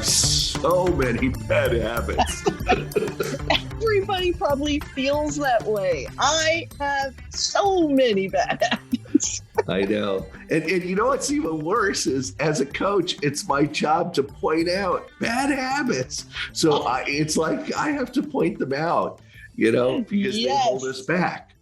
have so many bad habits. Everybody probably feels that way. I have so many bad habits. I know. And you know what's even worse is, as a coach, it's my job to point out bad habits. So it's like I have to point them out, because they hold us back.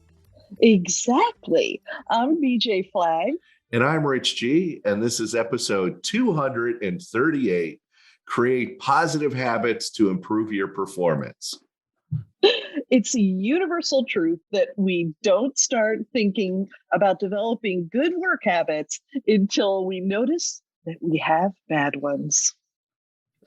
Exactly. I'm BJ Flagg. And I'm Rich G. And this is episode 238, Create Positive Habits to Improve Your Performance. It's a universal truth that we don't start thinking about developing good work habits until we notice that we have bad ones.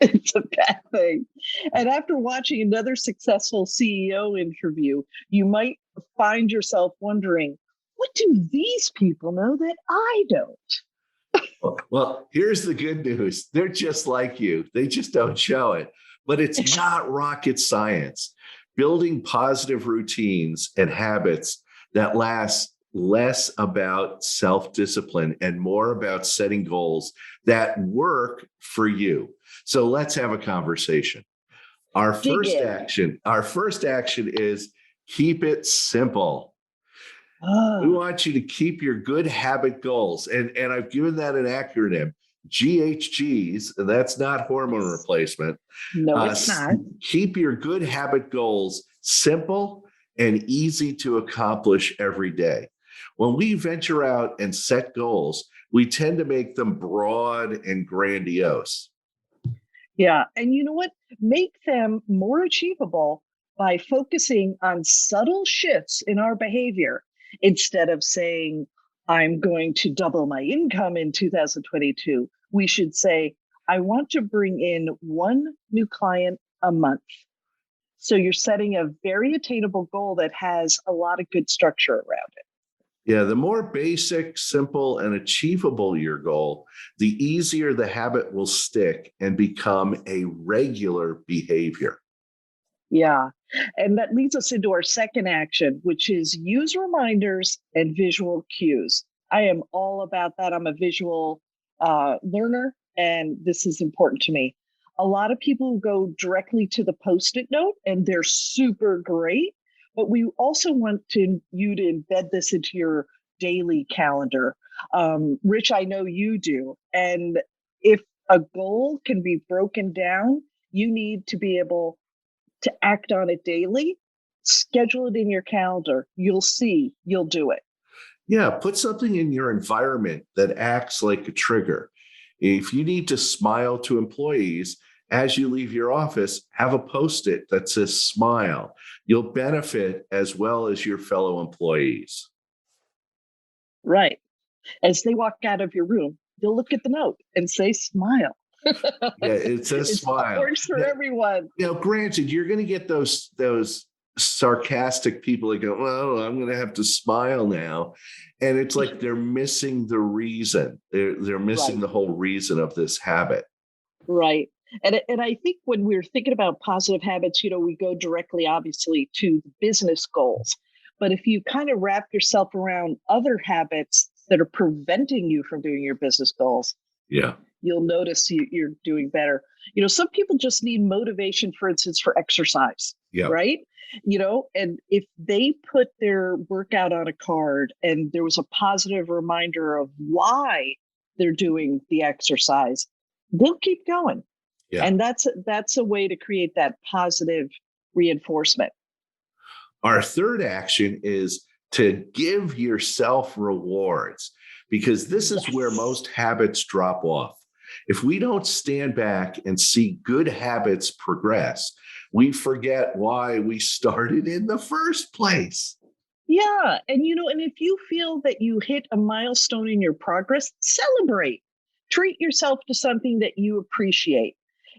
It's a bad thing. And after watching another successful CEO interview, you might find yourself wondering, what do these people know that I don't? Well, here's the good news. They're just like you. They just don't show it. But it's not rocket science. Building positive routines and habits that last less about self-discipline and more about setting goals that work for you. So let's have a conversation. Our first action is keep it simple. We want you to keep your good habit goals. And I've given that an acronym, GHGs. That's not hormone replacement. No, it's not. Keep your good habit goals simple and easy to accomplish every day. When we venture out and set goals, we tend to make them broad and grandiose. Yeah. And you know what? Make them more achievable by focusing on subtle shifts in our behavior. Instead of saying, I'm going to double my income in 2022, we should say, I want to bring in one new client a month. So you're setting a very attainable goal that has a lot of good structure around it. Yeah, the more basic, simple, and achievable your goal, the easier the habit will stick and become a regular behavior. Yeah. And that leads us into our second action, which is use reminders and visual cues. I am all about that. I'm a visual learner, and this is important to me. A lot of people go directly to the Post-it note, and they're super great. But we also want you to embed this into your daily calendar. Rich, I know you do. And if a goal can be broken down, you need to be able to act on it daily. Schedule it in your calendar. You'll see, you'll do it. Yeah, put something in your environment that acts like a trigger. If you need to smile to employees as you leave your office, have a Post-it that says smile. You'll benefit as well as your fellow employees. Right. As they walk out of your room, you'll look at the note and say smile. Yeah, it says smile. It works for everyone. Granted, you're going to get those sarcastic people that go, well, I'm going to have to smile now. And it's like they're missing the reason. They're missing the whole reason of this habit. Right. And I think when we're thinking about positive habits, we go directly, obviously, to business goals. But if you kind of wrap yourself around other habits that are preventing you from doing your business goals, you'll notice you're doing better. Some people just need motivation, for instance, for exercise, right? And if they put their workout on a card and there was a positive reminder of why they're doing the exercise, they'll keep going. Yeah. And that's a way to create that positive reinforcement. Our third action is to give yourself rewards, because this is where most habits drop off. If we don't stand back and see good habits progress, we forget why we started in the first place. Yeah. And, and if you feel that you hit a milestone in your progress, celebrate. Treat yourself to something that you appreciate.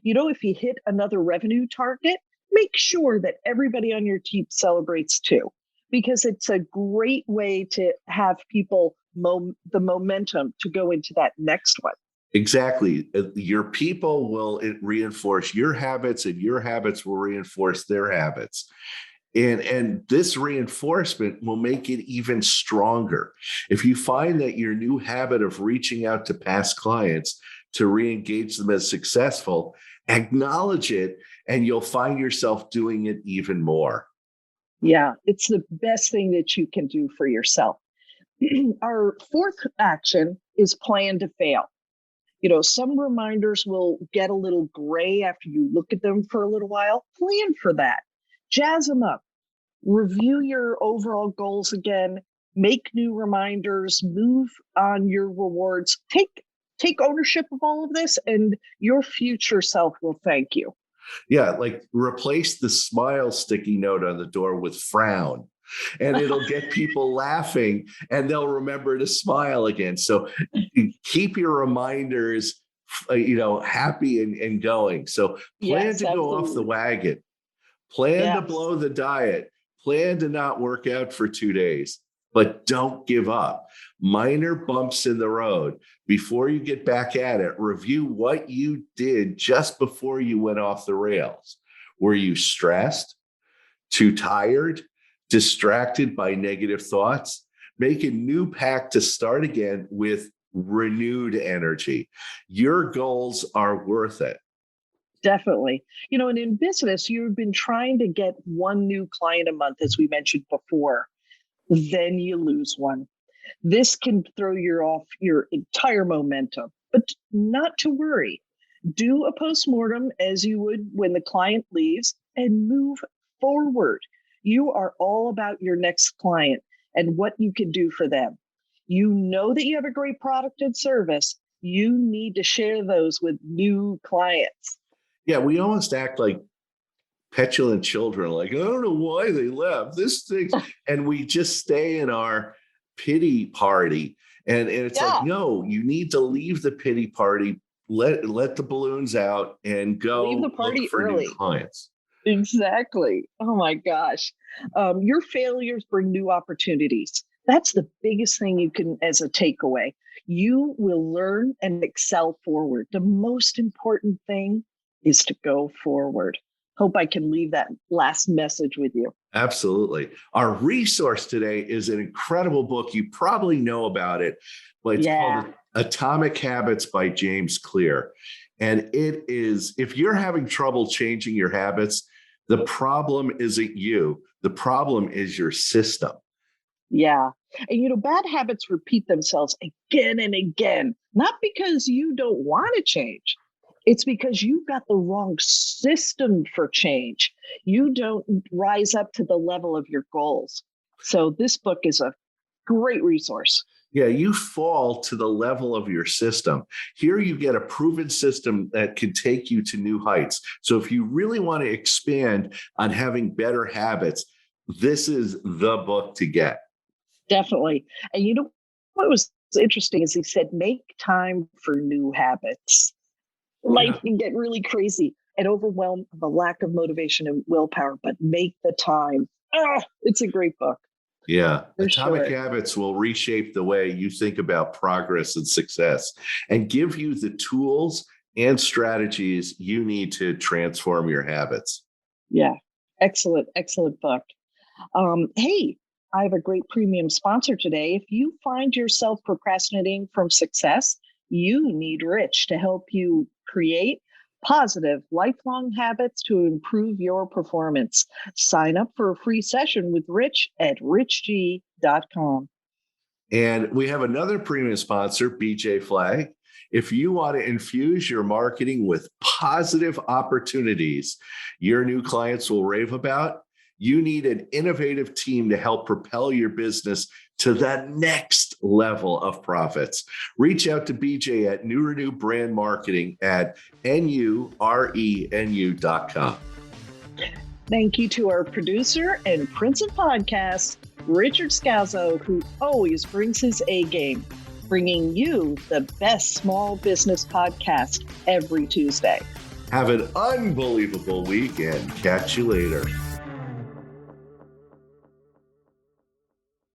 If you hit another revenue target, make sure that everybody on your team celebrates too, because it's a great way to have people the momentum to go into that next one. Exactly. Your people will reinforce your habits, and your habits will reinforce their habits. And this reinforcement will make it even stronger. If you find that your new habit of reaching out to past clients to re-engage them as successful Acknowledge it, and you'll find yourself doing it even more. Yeah, it's the best thing that you can do for yourself. Our fourth action is plan to fail. Some reminders will get a little gray after you look at them for a little while. Plan for that. Jazz them up. Review your overall goals again. Make new reminders. Move on your rewards. Take ownership of all of this, and your future self will thank you. Yeah, like replace the smile sticky note on the door with frown, and it'll get people laughing, and they'll remember to smile again. So keep your reminders, happy and going. So plan Yes, to go off the absolutely. wagon, plan to Yes, blow the diet, plan to not work out for 2 days, but don't give up. Minor bumps in the road. Before you get back at it, review what you did just before you went off the rails. Were you stressed, too tired, distracted by negative thoughts? Make a new pact to start again with renewed energy. Your goals are worth it. definitely. And in business, you've been trying to get one new client a month, as we mentioned before. Then you lose one. This can throw you off your entire momentum, but not to worry. Do a postmortem as you would when the client leaves and move forward. You are all about your next client and what you can do for them. You know that you have a great product and service. You need to share those with new clients. Yeah, we almost act like petulant children, like, I don't know why they left this thing. And we just stay in our pity party. And it's like, Yeah, no, you need to leave the pity party, let the balloons out and leave the go look party for new early. clients. Exactly. Oh my gosh. Your failures bring new opportunities. That's the biggest thing you can, as a takeaway. You will learn and excel forward. The most important thing is to go forward. Hope I can leave that last message with you. Absolutely. Our resource today is an incredible book. You probably know about it, but it's Yeah, called Atomic Habits by James Clear. And it is, if you're having trouble changing your habits, the problem isn't you. The problem is your system. yeah. And bad habits repeat themselves again and again, not because you don't want to change. It's because you've got the wrong system for change. You don't rise up to the level of your goals. So this book is a great resource. Yeah, you fall to the level of your system. Here you get a proven system that can take you to new heights. So if you really want to expand on having better habits, this is the book to get. Definitely. And what was interesting is he said, make time for new habits. Life Yeah. can get really crazy and overwhelm the lack of motivation and willpower, but make the time. It's a great book Yeah. for Atomic sure. Habits will reshape the way you think about progress and success and give you the tools and strategies you need to transform your habits. Yeah. Excellent, excellent book. Hey, I have a great premium sponsor today. If you find yourself procrastinating from success, you need Rich to help you create positive, lifelong habits to improve your performance. Sign up for a free session with Rich at richg.com. And we have another premium sponsor, BJ Flag. If you want to infuse your marketing with positive opportunities your new clients will rave about, you need an innovative team to help propel your business to the next level of profits. Reach out to BJ at New Renew Brand Marketing at nurenu.com. Thank you to our producer and Prince of Podcasts, Richard Scalzo, who always brings his A game, bringing you the best small business podcast every Tuesday. Have an unbelievable week and catch you later.